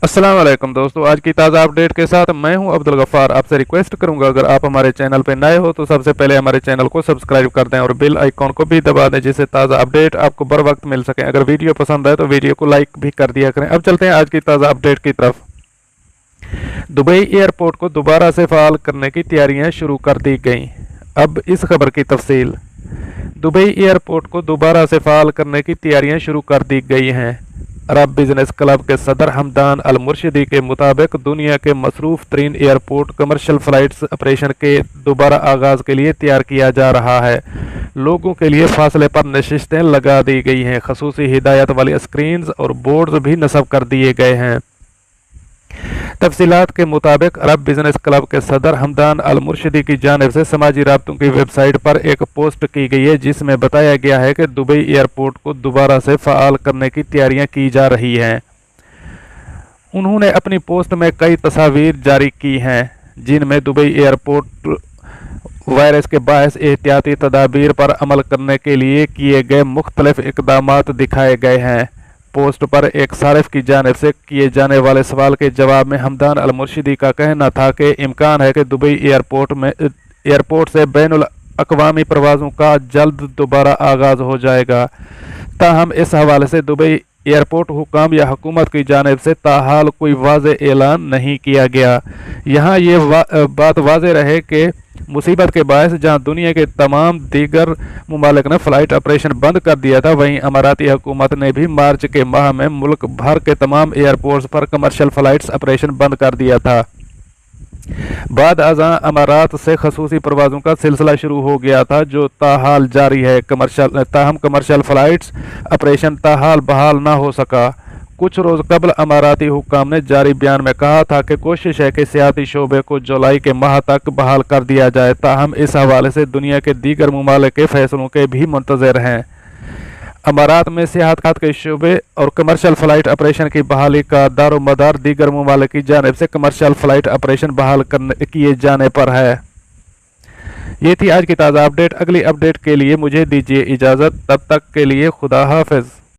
अस्सलाम वालेकुम दोस्तों, आज की ताज़ा अपडेट के साथ मैं हूं अब्दुल गफ्फार। आपसे रिक्वेस्ट करूंगा, अगर आप हमारे चैनल पर नए हो तो सबसे पहले हमारे चैनल को सब्सक्राइब कर दें और बेल आइकॉन को भी दबा दें, जिससे ताज़ा अपडेट आपको बर वक्त मिल सके। अगर वीडियो पसंद आए तो वीडियो को लाइक भी कर दिया करें। अब चलते हैं आज की ताज़ा अपडेट की तरफ। दुबई एयरपोर्ट को दोबारा से फ़ाल करने की तैयारियां शुरू कर दी गई। अब इस खबर की तफसील। दुबई एयरपोर्ट को दोबारा से फ़ाल करने की तैयारियां शुरू कर दी गई हैं। अरब बिजनेस क्लब के सदर हमदान अल मुर्शिदी के मुताबिक दुनिया के मसरूफ़ तरीन एयरपोर्ट कमर्शियल फ़्लाइट्स ऑपरेशन के दोबारा आगाज़ के लिए तैयार किया जा रहा है। लोगों के लिए फासले पर नशिस्तें लगा दी गई हैं। खसूसी हिदायत वाली स्क्रीन्स और बोर्ड्स भी नस्ब कर दिए गए हैं। तफसीलात के मुताबिक अरब बिजनेस क्लब के सदर हमदान अल मुर्शिदी की जानिब से समाजी राब्तों की वेबसाइट पर एक पोस्ट की गई है, जिसमें बताया गया है कि दुबई एयरपोर्ट को दोबारा से फ़ाल करने की तैयारियां की जा रही हैं। उन्होंने अपनी पोस्ट में कई तस्वीर जारी की हैं, जिनमें दुबई एयरपोर्ट वायरस के बायस एहतियाती तदाबीर पर अमल करने के लिए किए गए मुख्तलिफ इकदामात दिखाए गए हैं। पोस्ट पर एक सारिफ की जानिब से किए जाने वाले सवाल के जवाब में हमदान अल मुर्शिदी का कहना था कि इम्कान है कि दुबई एयरपोर्ट से बैनुल अक़वामी परवाज़ों का जल्द दोबारा आगाज़ हो जाएगा। ताहम इस हवाले से दुबई एयरपोर्ट हुकाम या हुकूमत की जानिब से ताहाल कोई वाज़े ऐलान नहीं किया गया। यहाँ ये बात वाज़े रहे कि मुसीबत के बायस जहाँ दुनिया के तमाम दीगर मुमालिक ने फ़्लाइट ऑपरेशन बंद कर दिया था, वहीं अमाराती हुकूमत ने भी मार्च के माह में मुल्क भर के तमाम एयरपोर्ट्स पर कमर्शियल फ़्लाइट्स ऑपरेशन बंद कर दिया था। बाद अज़ां अमारात से खसूसी परवाज़ों का सिलसिला शुरू हो गया था, जो ताहाल जारी है। ताहम कमर्शियल फ़्लाइट्स ऑपरेशन ताहाल बहाल ना हो सका। कुछ रोज़ कबल अमाराती हुक्काम ने जारी बयान में कहा था कि कोशिश है कि सियाती शोबे को जुलाई के माह तक बहाल कर दिया जाए। ताहम इस हवाले से दुनिया के दीगर मुमालिक के फैसलों के भी मुंतज़र हैं। अमारात में सियाहत के शोबे और कमर्शियल फ़्लाइट ऑपरेशन की बहाली का दारोमदार दीगर मुमालिक की जानिब से कमर्शियल फ़्लाइट ऑपरेशन बहाल किए जाने पर है। ये थी आज की ताज़ा अपडेट। अगली अपडेट के लिए मुझे दीजिए इजाज़त। तब तक के लिए खुदा हाफिज़।